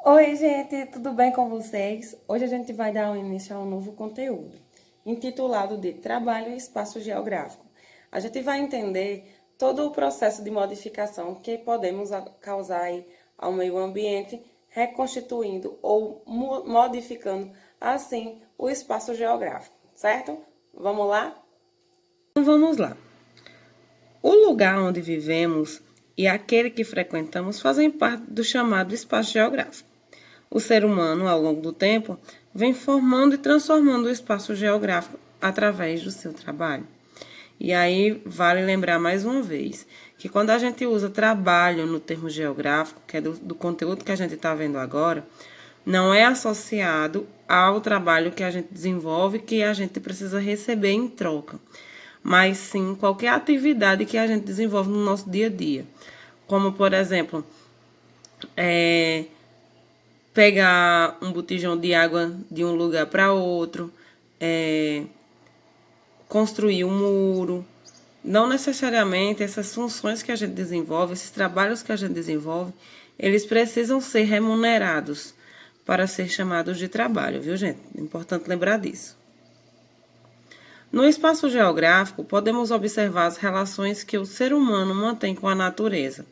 Oi, gente, tudo bem com vocês? Hoje a gente vai dar início a um novo conteúdo, intitulado de Trabalho e Espaço Geográfico. A gente vai entender todo o processo de modificação que podemos causar aí ao meio ambiente, reconstituindo ou modificando assim o espaço geográfico, certo? Vamos lá? Então vamos lá. O lugar onde vivemos e aquele que frequentamos fazem parte do chamado espaço geográfico. O ser humano, ao longo do tempo, vem formando e transformando o espaço geográfico através do seu trabalho. E aí vale lembrar mais uma vez que quando a gente usa trabalho no termo geográfico, que é do conteúdo que a gente está vendo agora, não é associado ao trabalho que a gente desenvolve que a gente precisa receber em troca, mas sim qualquer atividade que a gente desenvolve no nosso dia a dia. Como, por exemplo, pegar um botijão de água de um lugar para outro, construir um muro. Não necessariamente essas funções que a gente desenvolve, esses trabalhos que a gente desenvolve, eles precisam ser remunerados para ser chamados de trabalho, viu, gente? É importante lembrar disso. No espaço geográfico, podemos observar as relações que o ser humano mantém com a natureza.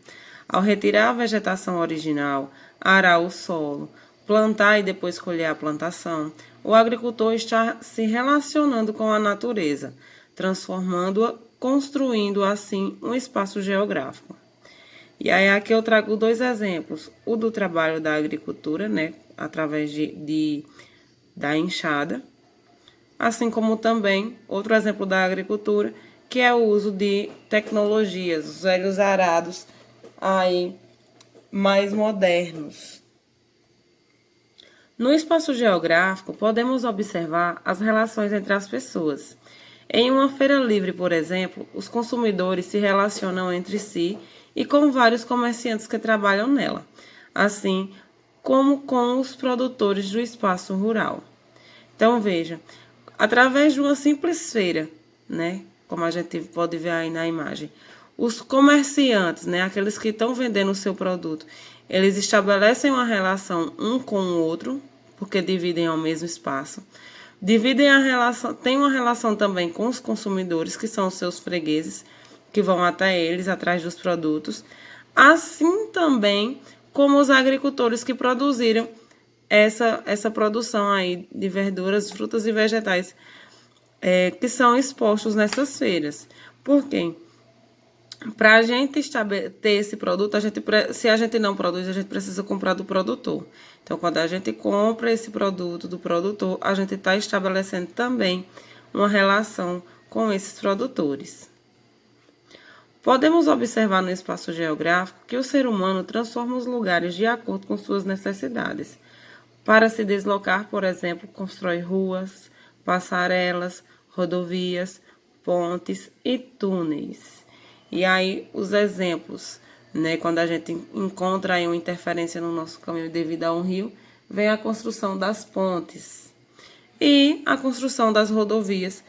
Ao retirar a vegetação original, arar o solo, plantar e depois colher a plantação, o agricultor está se relacionando com a natureza, transformando-a, construindo assim um espaço geográfico. E aí aqui eu trago dois exemplos, o do trabalho da agricultura, né, através da enxada, assim como também outro exemplo da agricultura, que é o uso de tecnologias, os velhos arados aí mais modernos. No espaço geográfico, podemos observar as relações entre as pessoas. Em uma feira livre, por exemplo, os consumidores se relacionam entre si e com vários comerciantes que trabalham nela, assim como com os produtores do espaço rural. Então, veja, através de uma simples feira, né, como a gente pode ver aí na imagem, os comerciantes, né, aqueles que estão vendendo o seu produto, eles estabelecem uma relação um com o outro, porque dividem ao mesmo espaço. Dividem a relação, tem uma relação também com os consumidores, que são os seus fregueses, que vão até eles atrás dos produtos, assim também como os agricultores que produziram essa produção aí de verduras, frutas e vegetais que são expostos nessas feiras. Por quê? Para a gente ter esse produto, se a gente não produz, a gente precisa comprar do produtor. Então, quando a gente compra esse produto do produtor, a gente está estabelecendo também uma relação com esses produtores. Podemos observar no espaço geográfico que o ser humano transforma os lugares de acordo com suas necessidades. Para se deslocar, por exemplo, constrói ruas, passarelas, rodovias, pontes e túneis. E aí os exemplos, né, quando a gente encontra aí uma interferência no nosso caminho devido a um rio, vem a construção das pontes e a construção das rodovias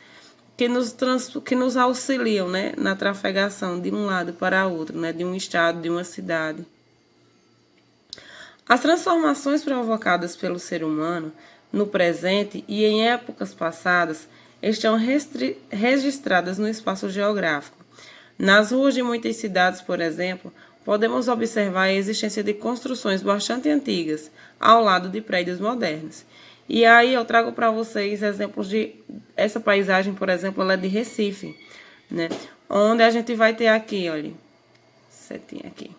que nos auxiliam, né, na trafegação de um lado para outro, né, de um estado, de uma cidade. As transformações provocadas pelo ser humano no presente e em épocas passadas estão registradas no espaço geográfico. Nas ruas de muitas cidades, por exemplo, podemos observar a existência de construções bastante antigas ao lado de prédios modernos. E aí eu trago para vocês exemplos de essa paisagem, por exemplo, ela é de Recife, né? Onde a gente vai ter aqui, olha, setinha aqui.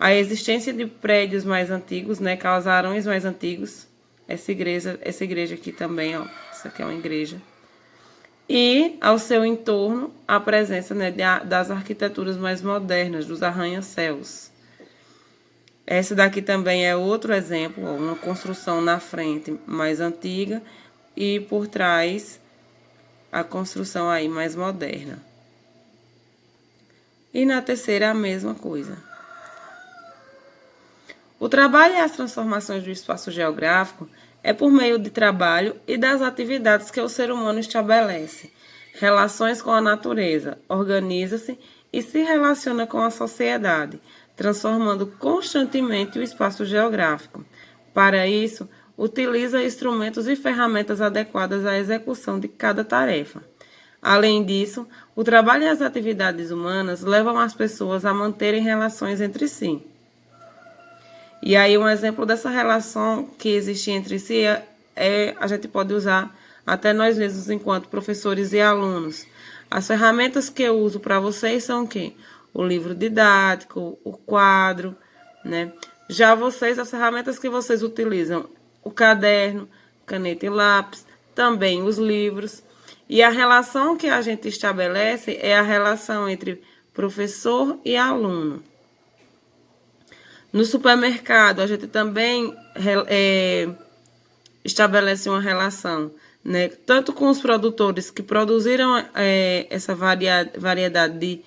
A existência de prédios mais antigos, né, casarões mais antigos. Essa igreja aqui também, ó, isso aqui é uma igreja. E ao seu entorno a presença, né, das arquiteturas mais modernas, dos arranha-céus. Essa daqui também é outro exemplo, ó, uma construção na frente mais antiga e por trás a construção aí mais moderna. E na terceira a mesma coisa. O trabalho e as transformações do espaço geográfico é por meio de trabalho e das atividades que o ser humano estabelece, relações com a natureza, organiza-se e se relaciona com a sociedade, transformando constantemente o espaço geográfico. Para isso, utiliza instrumentos e ferramentas adequadas à execução de cada tarefa. Além disso, o trabalho e as atividades humanas levam as pessoas a manterem relações entre si. E aí, um exemplo dessa relação que existe entre si a gente pode usar até nós mesmos enquanto professores e alunos. As ferramentas que eu uso para vocês são o quê? O livro didático, o quadro, né? Já vocês, as ferramentas que vocês utilizam, o caderno, caneta e lápis, também os livros. E a relação que a gente estabelece é a relação entre professor e aluno. No supermercado, a gente também estabelece uma relação, né? Tanto com os produtores que produziram essa variedade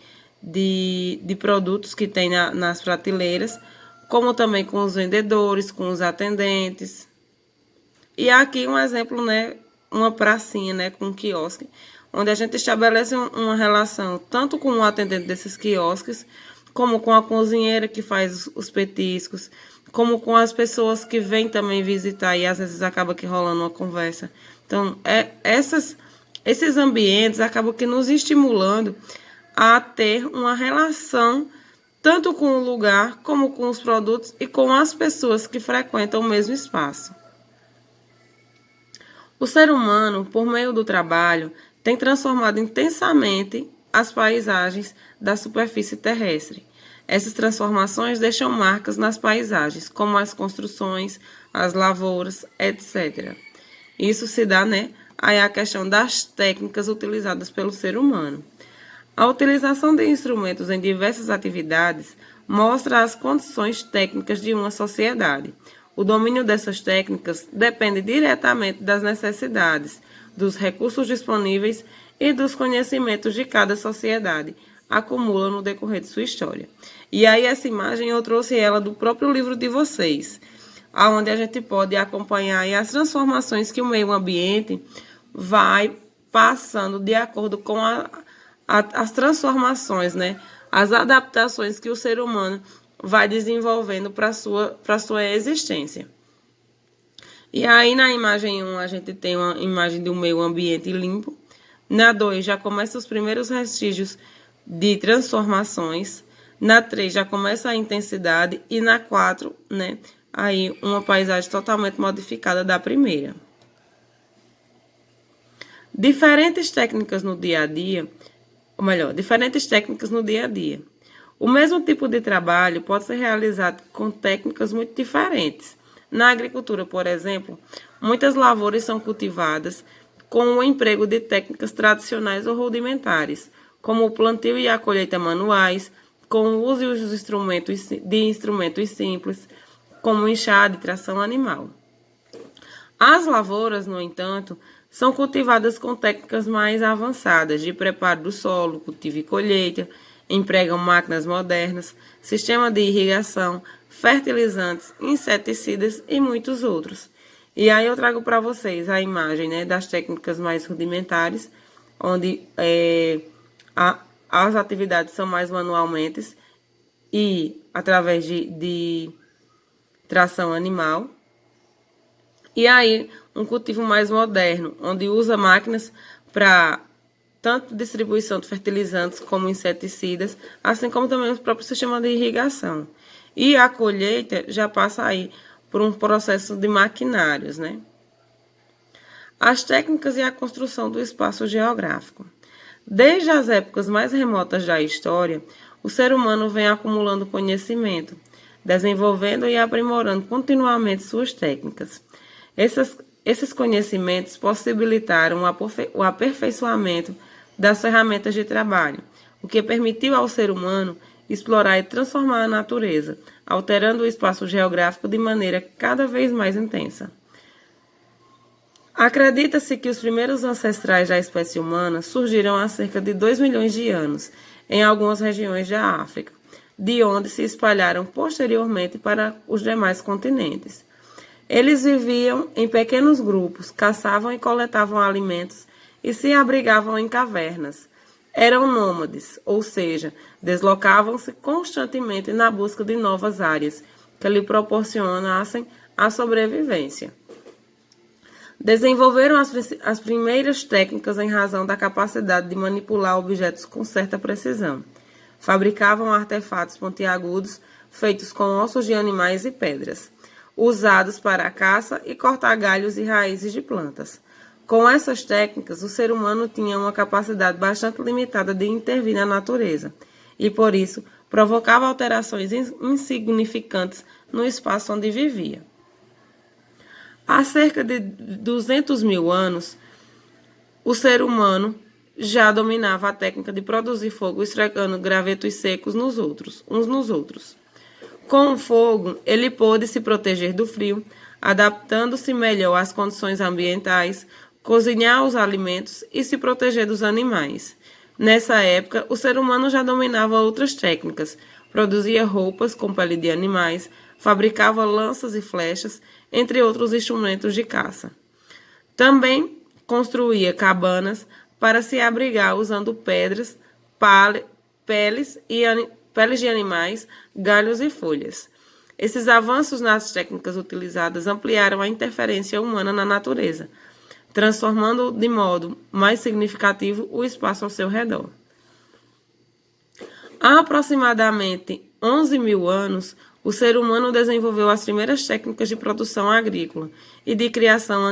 de produtos que tem nas prateleiras, como também com os vendedores, com os atendentes. E aqui um exemplo, né? Uma pracinha, né? Com um quiosque, onde a gente estabelece uma relação tanto com o atendente desses quiosques, como com a cozinheira que faz os petiscos, como com as pessoas que vêm também visitar e às vezes acaba que rolando uma conversa. Então, esses ambientes acabam que nos estimulando a ter uma relação tanto com o lugar, como com os produtos e com as pessoas que frequentam o mesmo espaço. O ser humano, por meio do trabalho, tem transformado intensamente as paisagens da superfície terrestre. Essas transformações deixam marcas nas paisagens, como as construções, as lavouras, etc. Isso se dá, né, aí a questão das técnicas utilizadas pelo ser humano. A utilização de instrumentos em diversas atividades mostra as condições técnicas de uma sociedade. O domínio dessas técnicas depende diretamente das necessidades, dos recursos disponíveis e dos conhecimentos de cada sociedade, acumula no decorrer de sua história. E aí essa imagem eu trouxe ela do próprio livro de vocês, onde a gente pode acompanhar as transformações que o meio ambiente vai passando de acordo com as transformações, né? As adaptações que o ser humano vai desenvolvendo para sua existência. E aí na imagem 1 a gente tem uma imagem de um meio ambiente limpo. Na 2 já começa os primeiros vestígios de transformações. Na 3 já começa a intensidade. E na 4, né, aí uma paisagem totalmente modificada da primeira. Diferentes técnicas no dia a dia, ou melhor, diferentes técnicas no dia a dia. O mesmo tipo de trabalho pode ser realizado com técnicas muito diferentes. Na agricultura, por exemplo, muitas lavouras são cultivadas com o emprego de técnicas tradicionais ou rudimentares, como o plantio e a colheita manuais, com o uso de instrumentos simples, como o enxada e tração animal. As lavouras, no entanto, são cultivadas com técnicas mais avançadas de preparo do solo, cultivo e colheita, empregam máquinas modernas, sistema de irrigação, fertilizantes, inseticidas e muitos outros. E aí eu trago para vocês a imagem, né, das técnicas mais rudimentares, onde as atividades são mais manualmente e através de tração animal. E aí um cultivo mais moderno, onde usa máquinas para tanto distribuição de fertilizantes como inseticidas, assim como também os próprios sistemas de irrigação. E a colheita já passa aí por um processo de maquinários, né? As técnicas e a construção do espaço geográfico. Desde as épocas mais remotas da história, o ser humano vem acumulando conhecimento, desenvolvendo e aprimorando continuamente suas técnicas. Esses conhecimentos possibilitaram o aperfeiçoamento das ferramentas de trabalho, o que permitiu ao ser humano explorar e transformar a natureza, alterando o espaço geográfico de maneira cada vez mais intensa. Acredita-se que os primeiros ancestrais da espécie humana surgiram há cerca de 2 milhões de anos, em algumas regiões da África, de onde se espalharam posteriormente para os demais continentes. Eles viviam em pequenos grupos, caçavam e coletavam alimentos e se abrigavam em cavernas. Eram nômades, ou seja, deslocavam-se constantemente na busca de novas áreas que lhe proporcionassem a sobrevivência. Desenvolveram as primeiras técnicas em razão da capacidade de manipular objetos com certa precisão. Fabricavam artefatos pontiagudos feitos com ossos de animais e pedras, usados para a caça e cortar galhos e raízes de plantas. Com essas técnicas, o ser humano tinha uma capacidade bastante limitada de intervir na natureza e, por isso, provocava alterações insignificantes no espaço onde vivia. Há cerca de 200 mil anos, o ser humano já dominava a técnica de produzir fogo esfregando gravetos secos uns nos outros. Com o fogo, ele pôde se proteger do frio, adaptando-se melhor às condições ambientais, cozinhar os alimentos e se proteger dos animais. Nessa época, o ser humano já dominava outras técnicas, produzia roupas com pele de animais, fabricava lanças e flechas, entre outros instrumentos de caça. Também construía cabanas para se abrigar usando pedras, peles de animais, galhos e folhas. Esses avanços nas técnicas utilizadas ampliaram a interferência humana na natureza, transformando de modo mais significativo o espaço ao seu redor. Há aproximadamente 11 mil anos, o ser humano desenvolveu as primeiras técnicas de produção agrícola e de criação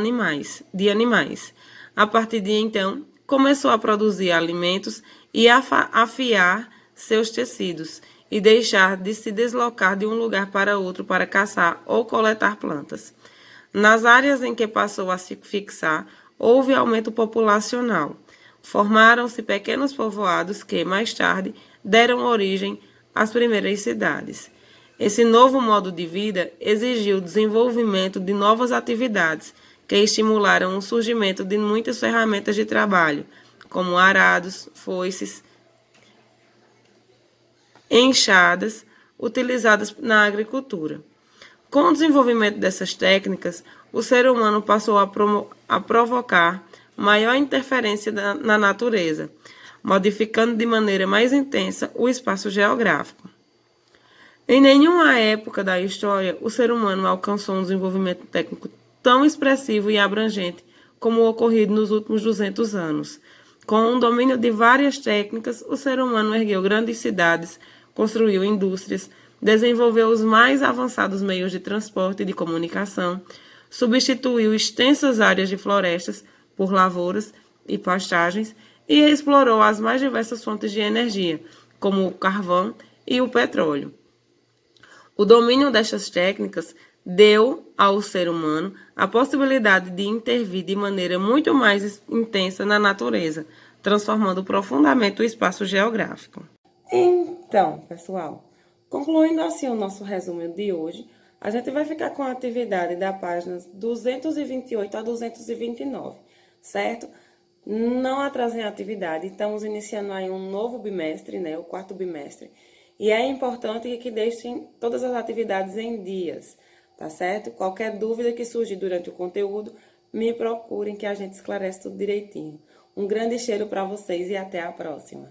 de animais. A partir de então, começou a produzir alimentos e a afiar seus tecidos e deixar de se deslocar de um lugar para outro para caçar ou coletar plantas. Nas áreas em que passou a se fixar, houve aumento populacional. Formaram-se pequenos povoados que, mais tarde, deram origem às primeiras cidades. Esse novo modo de vida exigiu o desenvolvimento de novas atividades que estimularam o surgimento de muitas ferramentas de trabalho, como arados, foices, enxadas, utilizadas na agricultura. Com o desenvolvimento dessas técnicas, o ser humano passou a provocar maior interferência na natureza, modificando de maneira mais intensa o espaço geográfico. Em nenhuma época da história, o ser humano alcançou um desenvolvimento técnico tão expressivo e abrangente como o ocorrido nos últimos 200 anos. Com o domínio de várias técnicas, o ser humano ergueu grandes cidades, construiu indústrias, desenvolveu os mais avançados meios de transporte e de comunicação, substituiu extensas áreas de florestas por lavouras e pastagens e explorou as mais diversas fontes de energia, como o carvão e o petróleo. O domínio destas técnicas deu ao ser humano a possibilidade de intervir de maneira muito mais intensa na natureza, transformando profundamente o espaço geográfico. Então, pessoal, concluindo assim o nosso resumo de hoje, a gente vai ficar com a atividade da página 228 a 229, certo? Não atrasem a atividade, estamos iniciando aí um novo bimestre, né, o 4º bimestre, e é importante que deixem todas as atividades em dias, tá certo? Qualquer dúvida que surgir durante o conteúdo, me procurem que a gente esclarece tudo direitinho. Um grande cheiro para vocês e até a próxima!